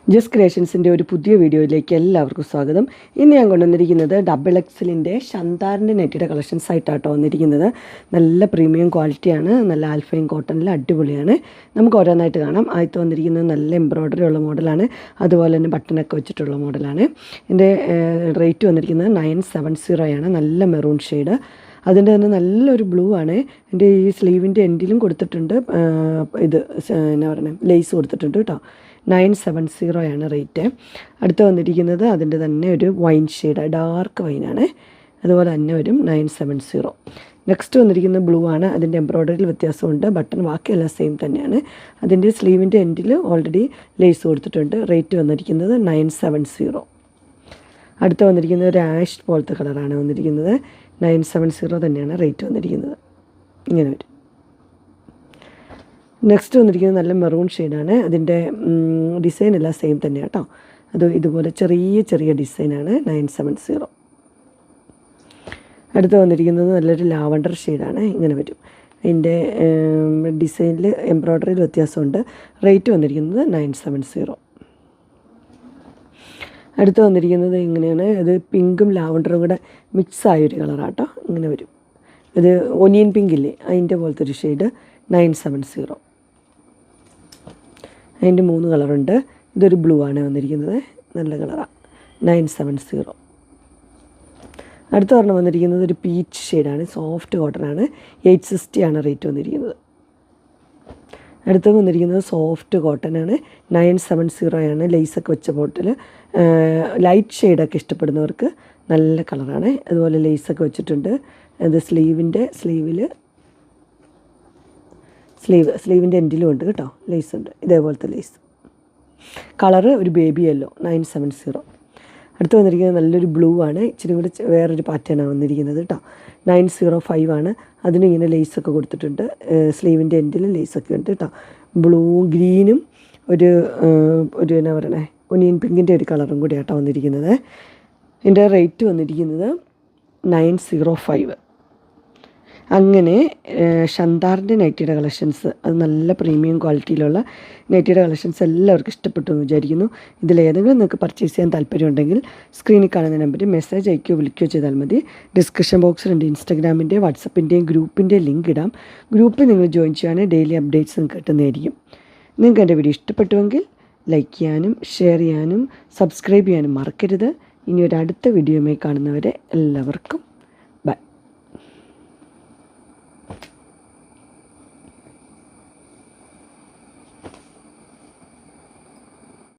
Just ക്രിയേഷൻസിൻ്റെ ഒരു പുതിയ വീഡിയോയിലേക്ക് എല്ലാവർക്കും സ്വാഗതം. ഇന്ന് ഞാൻ കൊണ്ടുവന്നിരിക്കുന്നത് XXLിൻ്റെ ഷന്താറിൻ്റെ നെറ്റിയുടെ കളക്ഷൻസ് ആയിട്ടാട്ടോ വന്നിരിക്കുന്നത്. നല്ല പ്രീമിയം ക്വാളിറ്റിയാണ്, നല്ല ആൽഫൈൻ കോട്ടണിൽ അടിപൊളിയാണ്. നമുക്ക് ഓരോന്നായിട്ട് കാണാം. ആദ്യത്തെ വന്നിരിക്കുന്നത് നല്ല എംബ്രോയ്ഡറി ഉള്ള മോഡലാണ്, അതുപോലെ തന്നെ ബട്ടണൊക്കെ വെച്ചിട്ടുള്ള മോഡലാണ്. ഇതിൻ്റെ റേറ്റ് വന്നിരിക്കുന്നത് 970 ആണ്. നല്ല മെറൂൺ ഷെയ്ഡ്, അതിൻ്റെ തന്നെ നല്ലൊരു ബ്ലൂ ആണ്. എൻ്റെ ഈ സ്ലീവിൻ്റെ എൻഡിലും കൊടുത്തിട്ടുണ്ട്, ഇത് എന്നാ പറയുന്നത് ലേസ് കൊടുത്തിട്ടുണ്ട് കേട്ടോ. 970 ആണ് റേറ്റ്. അടുത്ത് വന്നിരിക്കുന്നത് അതിൻ്റെ തന്നെ ഒരു വൈൻ ഷെയ്ഡ്, ഡാർക്ക് വൈനാണ്, അതുപോലെ തന്നെ വരും 970. നെക്സ്റ്റ് വന്നിരിക്കുന്നത് ബ്ലൂ ആണ്. അതിൻ്റെ എംബ്രോയ്ഡറിയിൽ വ്യത്യാസമുണ്ട്, ബട്ടൺ ബാക്കിയെല്ലാം സെയിം തന്നെയാണ്. അതിൻ്റെ സ്ലീവിൻ്റെ എൻഡിൽ ഓൾറെഡി ലേസ് കൊടുത്തിട്ടുണ്ട്. റേറ്റ് വന്നിരിക്കുന്നത് 970. അടുത്ത് വന്നിരിക്കുന്നത് ഒരു ആഷ് പോലത്തെ കളറാണ് വന്നിരിക്കുന്നത്. 970 തന്നെയാണ് റേറ്റ് വന്നിരിക്കുന്നത്. ഇങ്ങനെ വരും. നെക്സ്റ്റ് വന്നിരിക്കുന്നത് നല്ല മെറൂൺ ഷെയ്ഡാണ്. അതിൻ്റെ ഡിസൈൻ എല്ലാം സെയിം തന്നെയാണ് കേട്ടോ. അത് ഇതുപോലെ ചെറിയ ചെറിയ ഡിസൈനാണ്. 970. അടുത്ത് വന്നിരിക്കുന്നത് നല്ലൊരു ലാവണ്ടർ ഷെയ്ഡാണ്. ഇങ്ങനെ വരും. അതിൻ്റെ ഡിസൈനിൽ എംബ്രോയ്ഡറിയിൽ വ്യത്യാസമുണ്ട്. റേറ്റ് വന്നിരിക്കുന്നത് 970. അടുത്ത് വന്നിരിക്കുന്നത് ഇങ്ങനെയാണ്. ഇത് പിങ്കും ലാവണ്ടറും കൂടെ മിക്സായൊരു കളറാട്ടോ. ഇങ്ങനെ വരും. ഇത് ഒനിയൻ പിങ്ക് ഇല്ലേ, അതിൻ്റെ പോലത്തെ ഒരു ഷെയ്ഡ്. 970. അതിൻ്റെ 3 കളറുണ്ട്. ഇതൊരു ബ്ലൂ ആണ് വന്നിരിക്കുന്നത്, നല്ല കളറാണ്. 970. അടുത്ത ഒരെണ്ണം വന്നിരിക്കുന്നത് ഒരു പീച്ച് ഷെയ്ഡാണ്, സോഫ്റ്റ് കോട്ടനാണ്. 860 ആണ് റേറ്റ് വന്നിരിക്കുന്നത്. അടുത്ത് വന്നിരിക്കുന്നത് സോഫ്റ്റ് കോട്ടനാണ്. 970 ആണ്. ലേസൊക്കെ വെച്ച ബോട്ടിൽ. ലൈറ്റ് ഷെയ്ഡൊക്കെ ഇഷ്ടപ്പെടുന്നവർക്ക് നല്ല കളറാണ്. അതുപോലെ ലേസൊക്കെ വെച്ചിട്ടുണ്ട്. അത് സ്ലീവിൻ്റെ എൻഡിലും ഉണ്ട് കേട്ടോ, ലേസ് ഉണ്ട്, ഇതേപോലത്തെ ലേസ്. കളറ് ഒരു ബേബി യെല്ലോ. 970. അടുത്ത് വന്നിരിക്കുന്നത് നല്ലൊരു ബ്ലൂ ആണ്. ഇച്ചിരി കൂടി വേറൊരു പാറ്റേണാണ് വന്നിരിക്കുന്നത് കേട്ടോ. 905 ആണ്. അതിന് ഇങ്ങനെ ലേസൊക്കെ കൊടുത്തിട്ടുണ്ട്. സ്ലീവിൻ്റെ എൻഡിൽ ലേസൊക്കെ ഉണ്ട് കേട്ടോ. ബ്ലൂ ഗ്രീനും ഒരു എന്നാ പറയണേ ഒനിയൻ പിങ്കിൻ്റെ ഒരു കളറും കൂടി ആട്ടോ വന്നിരിക്കുന്നത്. ഇതിൻ്റെ റേറ്റ് വന്നിരിക്കുന്നത് 905. അങ്ങനെ ഷന്താറിൻ്റെ നൈറ്റിയുടെ കളക്ഷൻസ്, അത് നല്ല പ്രീമിയം ക്വാളിറ്റിയിലുള്ള നൈറ്റിയുടെ കളക്ഷൻസ് എല്ലാവർക്കും ഇഷ്ടപ്പെട്ടു എന്ന് വിചാരിക്കുന്നു. ഇതിലേതെങ്കിലും നിങ്ങൾക്ക് പർച്ചേസ് ചെയ്യാൻ താല്പര്യമുണ്ടെങ്കിൽ സ്ക്രീനിൽ കാണുന്ന നമ്പറിൽ മെസ്സേജ് അയക്കുകയോ വിളിക്കുകയോ ചെയ്താൽ മതി. ഡിസ്ക്രിപ്ഷൻ ബോക്സിലുണ്ട് ഇൻസ്റ്റാഗ്രാമിൻ്റെ വാട്സപ്പിൻ്റെയും ഗ്രൂപ്പിൻ്റെ ലിങ്ക് ഇടാം. ഗ്രൂപ്പിൽ നിങ്ങൾ ജോയിൻ ചെയ്യുകയാണെങ്കിൽ ഡെയിലി അപ്ഡേറ്റ്സ് നിങ്ങൾക്ക് കിട്ടുന്നതായിരിക്കും. നിങ്ങൾക്ക് എൻ്റെ വീഡിയോ ഇഷ്ടപ്പെട്ടുവെങ്കിൽ ലൈക്ക് ചെയ്യാനും ഷെയർ ചെയ്യാനും സബ്സ്ക്രൈബ് ചെയ്യാനും മറക്കരുത്. ഇനി ഒരു അടുത്ത വീഡിയോയുമായി കാണുന്നവരെ എല്ലാവർക്കും